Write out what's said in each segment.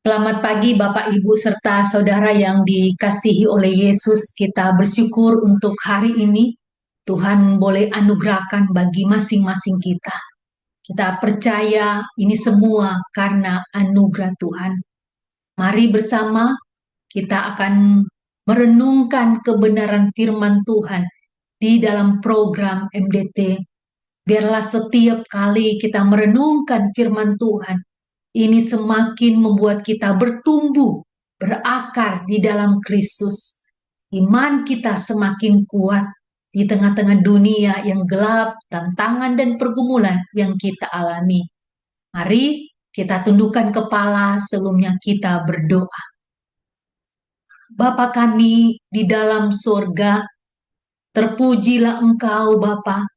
Selamat pagi Bapak Ibu serta saudara yang dikasihi oleh Yesus. Kita bersyukur untuk hari ini Tuhan boleh anugerahkan bagi masing-masing kita. Kita percaya ini semua karena anugerah Tuhan. Mari bersama kita akan merenungkan kebenaran firman Tuhan di dalam program MDT. Biarlah setiap kali kita merenungkan firman Tuhan, ini semakin membuat kita bertumbuh, berakar di dalam Kristus. Iman kita semakin kuat di tengah-tengah dunia yang gelap, tantangan dan pergumulan yang kita alami. Mari kita tundukkan kepala sebelumnya kita berdoa. Bapa kami di dalam surga, terpujilah Engkau Bapa,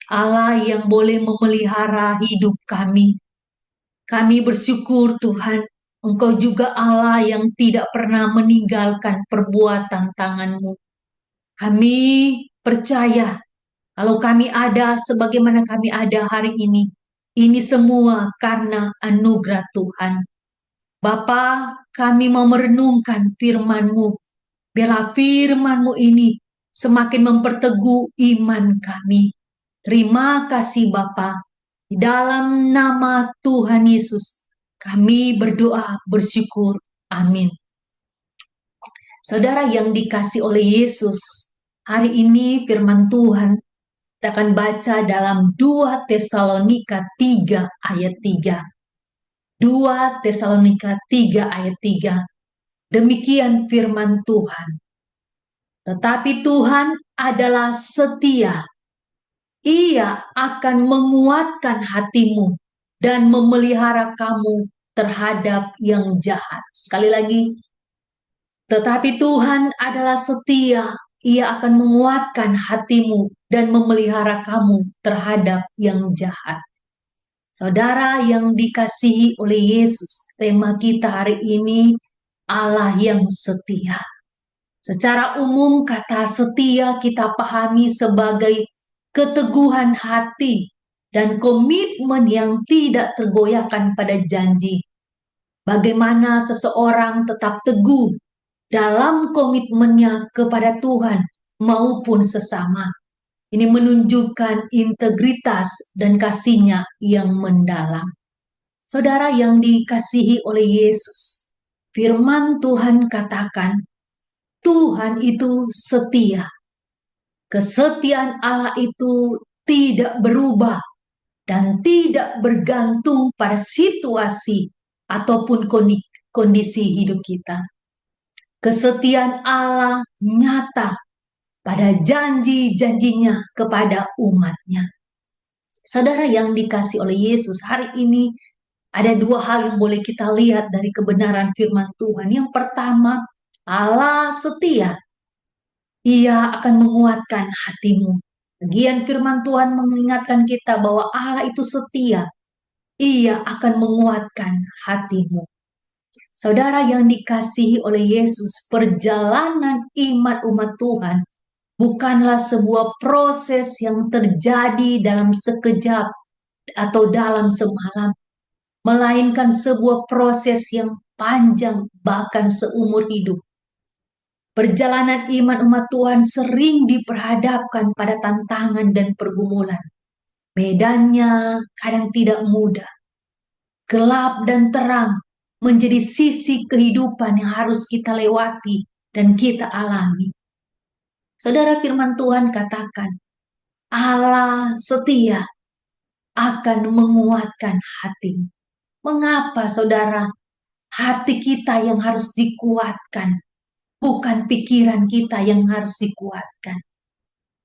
Allah yang boleh memelihara hidup kami. Kami bersyukur Tuhan, Engkau juga Allah yang tidak pernah meninggalkan perbuatan tangan-Mu. Kami percaya kalau kami ada sebagaimana kami ada hari ini semua karena anugerah Tuhan. Bapa, kami mau merenungkan firman-Mu. Biarlah firman-Mu ini semakin memperteguh iman kami. Terima kasih Bapa. Di dalam nama Tuhan Yesus, kami berdoa bersyukur. Amin. Saudara yang dikasih oleh Yesus, hari ini firman Tuhan kita akan baca dalam 2 Tesalonika 3 ayat 3. 2 Tesalonika 3 ayat 3. Demikian firman Tuhan. Tetapi Tuhan adalah setia. Ia akan menguatkan hatimu dan memelihara kamu terhadap yang jahat. Sekali lagi, tetapi Tuhan adalah setia. Ia akan menguatkan hatimu dan memelihara kamu terhadap yang jahat. Saudara yang dikasihi oleh Yesus, tema kita hari ini Allah yang setia. Secara umum kata setia kita pahami sebagai keteguhan hati dan komitmen yang tidak tergoyahkan pada janji. Bagaimana seseorang tetap teguh dalam komitmennya kepada Tuhan maupun sesama. Ini menunjukkan integritas dan kasihnya yang mendalam. Saudara yang dikasihi oleh Yesus, firman Tuhan katakan, Tuhan itu setia. Kesetiaan Allah itu tidak berubah dan tidak bergantung pada situasi ataupun kondisi hidup kita. Kesetiaan Allah nyata pada janji-janjinya kepada umatnya. Saudara yang dikasih oleh Yesus, hari ini ada dua hal yang boleh kita lihat dari kebenaran firman Tuhan. Yang pertama, Allah setia. Ia akan menguatkan hatimu. Bagian firman Tuhan mengingatkan kita bahwa Allah itu setia. Ia akan menguatkan hatimu. Saudara yang dikasihi oleh Yesus, perjalanan iman umat Tuhan bukanlah sebuah proses yang terjadi dalam sekejap atau dalam semalam, melainkan sebuah proses yang panjang bahkan seumur hidup. Perjalanan iman umat Tuhan sering diperhadapkan pada tantangan dan pergumulan. Medannya kadang tidak mudah. Gelap dan terang menjadi sisi kehidupan yang harus kita lewati dan kita alami. Saudara firman Tuhan katakan, Allah setia akan menguatkan hatimu. Mengapa saudara? Hati kita yang harus dikuatkan, bukan pikiran kita yang harus dikuatkan.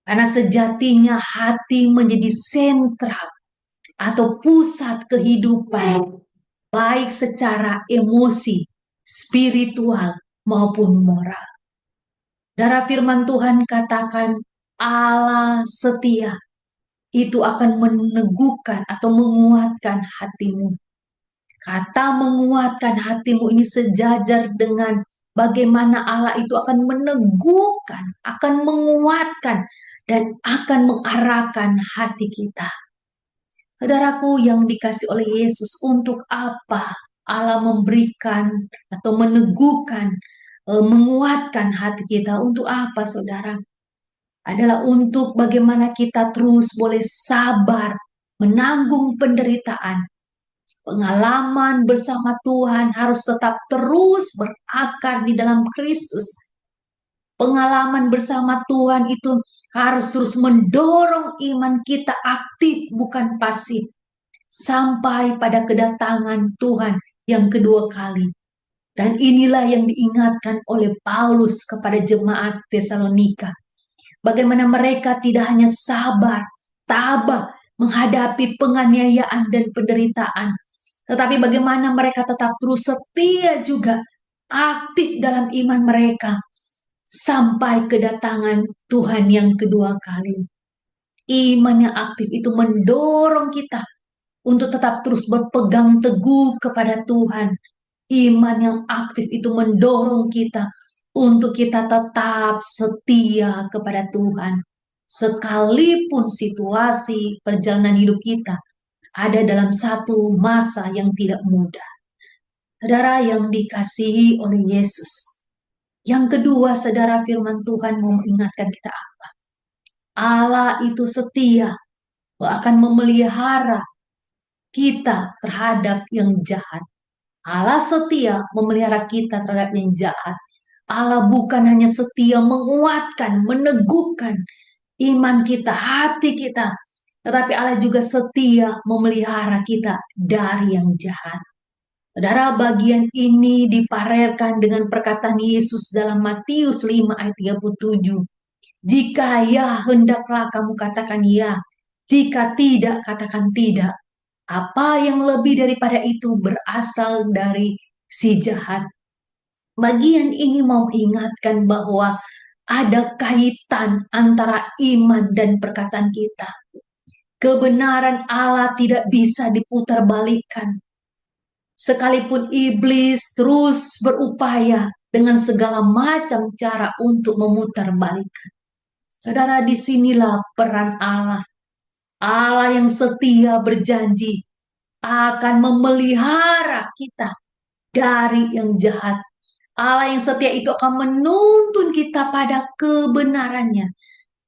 Karena sejatinya hati menjadi sentral atau pusat kehidupan, baik secara emosi, spiritual, maupun moral. Darah firman Tuhan katakan Allah setia. Itu akan meneguhkan atau menguatkan hatimu. Kata menguatkan hatimu ini sejajar dengan bagaimana Allah itu akan meneguhkan, akan menguatkan, dan akan mengarahkan hati kita. Saudaraku yang dikasih oleh Yesus, untuk apa Allah memberikan atau meneguhkan, menguatkan hati kita untuk apa, saudara? Adalah untuk bagaimana kita terus boleh sabar, menanggung penderitaan. Pengalaman bersama Tuhan harus tetap terus berakar di dalam Kristus. Pengalaman bersama Tuhan itu harus terus mendorong iman kita aktif, bukan pasif, sampai pada kedatangan Tuhan yang kedua kali. Dan inilah yang diingatkan oleh Paulus kepada jemaat Tesalonika. Bagaimana mereka tidak hanya sabar, tabah menghadapi penganiayaan dan penderitaan, tetapi bagaimana mereka tetap terus setia juga, aktif dalam iman mereka, sampai kedatangan Tuhan yang kedua kali. Iman yang aktif itu mendorong kita untuk tetap terus berpegang teguh kepada Tuhan. Iman yang aktif itu mendorong kita untuk kita tetap setia kepada Tuhan. Sekalipun situasi perjalanan hidup kita ada dalam satu masa yang tidak mudah. Saudara yang dikasihi oleh Yesus. Yang kedua, saudara, firman Tuhan mau mengingatkan kita apa? Allah itu setia, akan memelihara kita terhadap yang jahat. Allah setia memelihara kita terhadap yang jahat. Allah bukan hanya setia menguatkan, meneguhkan iman kita, hati kita, tetapi Allah juga setia memelihara kita dari yang jahat. Saudara, bagian ini diparerkan dengan perkataan Yesus dalam Matius 5 ayat 37. Jika ya, hendaklah kamu katakan ya. Jika tidak, katakan tidak. Apa yang lebih daripada itu berasal dari si jahat. Bagian ini mau ingatkan bahwa ada kaitan antara iman dan perkataan kita. Kebenaran Allah tidak bisa diputarbalikkan. Sekalipun iblis terus berupaya dengan segala macam cara untuk memutarbalikkan. Saudara, disinilah peran Allah. Allah yang setia berjanji akan memelihara kita dari yang jahat. Allah yang setia itu akan menuntun kita pada kebenarannya.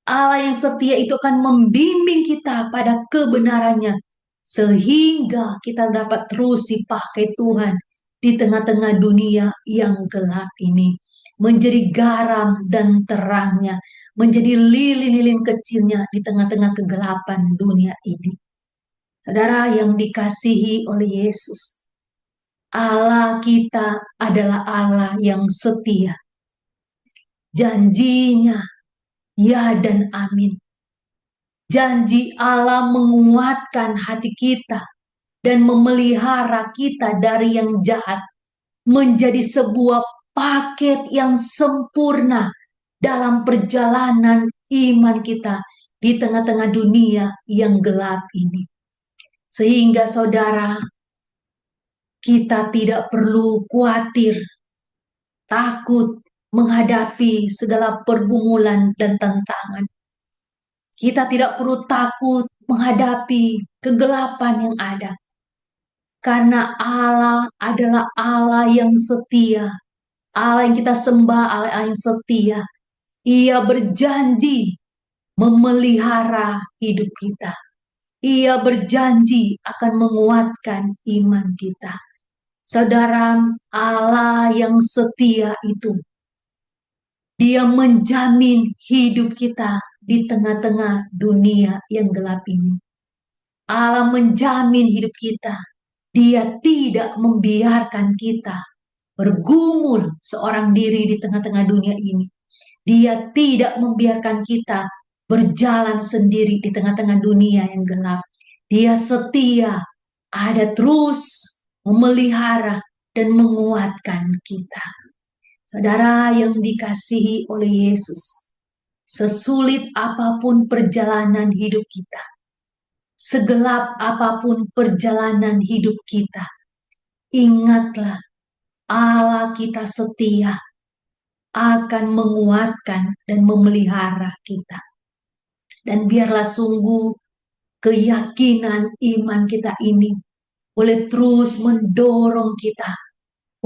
Allah yang setia itu akan membimbing kita pada kebenarannya. Sehingga kita dapat terus dipakai Tuhan di tengah-tengah dunia yang gelap ini. Menjadi garam dan terangnya. Menjadi lilin-lilin kecilnya di tengah-tengah kegelapan dunia ini. Saudara yang dikasihi oleh Yesus. Allah kita adalah Allah yang setia. Janjinya ya dan amin. Janji Allah menguatkan hati kita dan memelihara kita dari yang jahat menjadi sebuah paket yang sempurna dalam perjalanan iman kita di tengah-tengah dunia yang gelap ini. Sehingga saudara, kita tidak perlu khawatir, takut menghadapi segala pergumulan dan tantangan. Kita tidak perlu takut menghadapi kegelapan yang ada. Karena Allah adalah Allah yang setia. Allah yang kita sembah, Allah yang setia. Ia berjanji memelihara hidup kita. Ia berjanji akan menguatkan iman kita. Saudara, Allah yang setia itu, Dia menjamin hidup kita di tengah-tengah dunia yang gelap ini. Allah menjamin hidup kita. Dia tidak membiarkan kita bergumul seorang diri di tengah-tengah dunia ini. Dia tidak membiarkan kita berjalan sendiri di tengah-tengah dunia yang gelap. Dia setia, ada terus memelihara dan menguatkan kita. Saudara yang dikasihi oleh Yesus, sesulit apapun perjalanan hidup kita, segelap apapun perjalanan hidup kita, ingatlah Allah kita setia akan menguatkan dan memelihara kita. Dan biarlah sungguh keyakinan iman kita ini boleh terus mendorong kita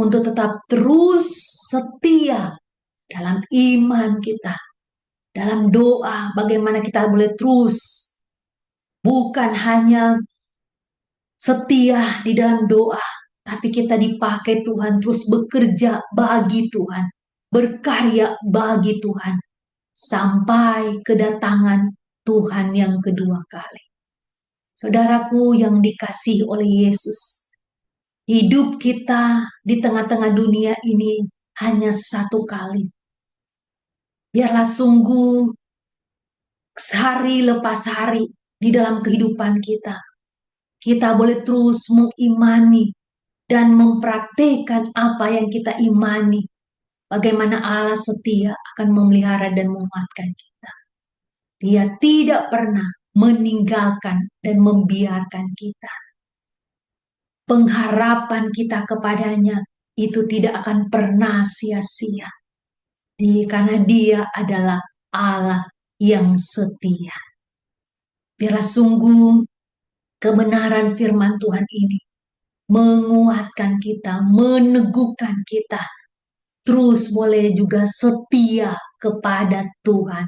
untuk tetap terus setia dalam iman kita, dalam doa, bagaimana kita boleh terus bukan hanya setia di dalam doa, tapi kita dipakai Tuhan terus bekerja bagi Tuhan, berkarya bagi Tuhan, sampai kedatangan Tuhan yang kedua kali. Saudaraku yang dikasihi oleh Yesus, hidup kita di tengah-tengah dunia ini hanya satu kali. Biarlah sungguh hari lepas hari di dalam kehidupan kita, kita boleh terus mengimani dan mempraktikkan apa yang kita imani. Bagaimana Allah setia akan memelihara dan menguatkan kita. Dia tidak pernah meninggalkan dan membiarkan kita. Pengharapan kita kepadanya itu tidak akan pernah sia-sia. Karena dia adalah Allah yang setia. Biarlah sungguh kebenaran firman Tuhan ini menguatkan kita, meneguhkan kita, terus boleh juga setia kepada Tuhan.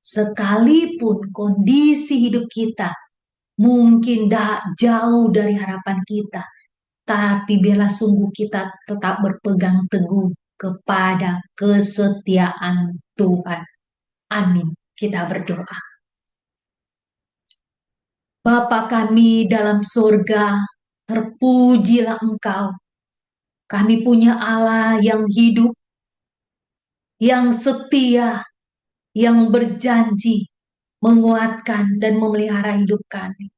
Sekalipun kondisi hidup kita mungkin jauh dari harapan kita, tapi biarlah sungguh kita tetap berpegang teguh kepada kesetiaan Tuhan. Amin. Kita berdoa. Bapa kami dalam surga, terpujilah Engkau. Kami punya Allah yang hidup, yang setia, yang berjanji menguatkan dan memelihara hidup kami.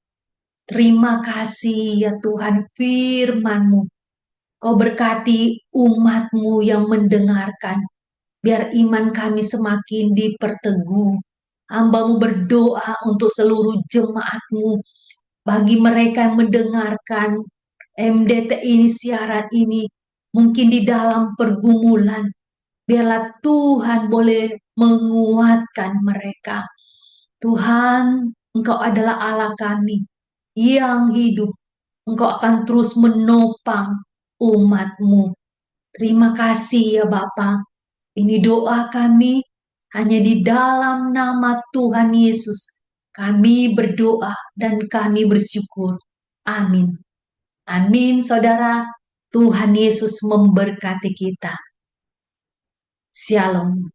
Terima kasih ya Tuhan firman-Mu. Kau berkati umat-Mu yang mendengarkan. Biar iman kami semakin diperteguh. Hamba-Mu berdoa untuk seluruh jemaat-Mu. Bagi mereka yang mendengarkan MDT ini, siaran ini, mungkin di dalam pergumulan, biarlah Tuhan boleh menguatkan mereka. Tuhan, Engkau adalah Allah kami yang hidup. Engkau akan terus menopang umat-Mu. Terima kasih ya Bapa. Ini doa kami hanya di dalam nama Tuhan Yesus. Kami berdoa dan kami bersyukur. Amin. Amin, saudara. Tuhan Yesus memberkati kita. Shalom.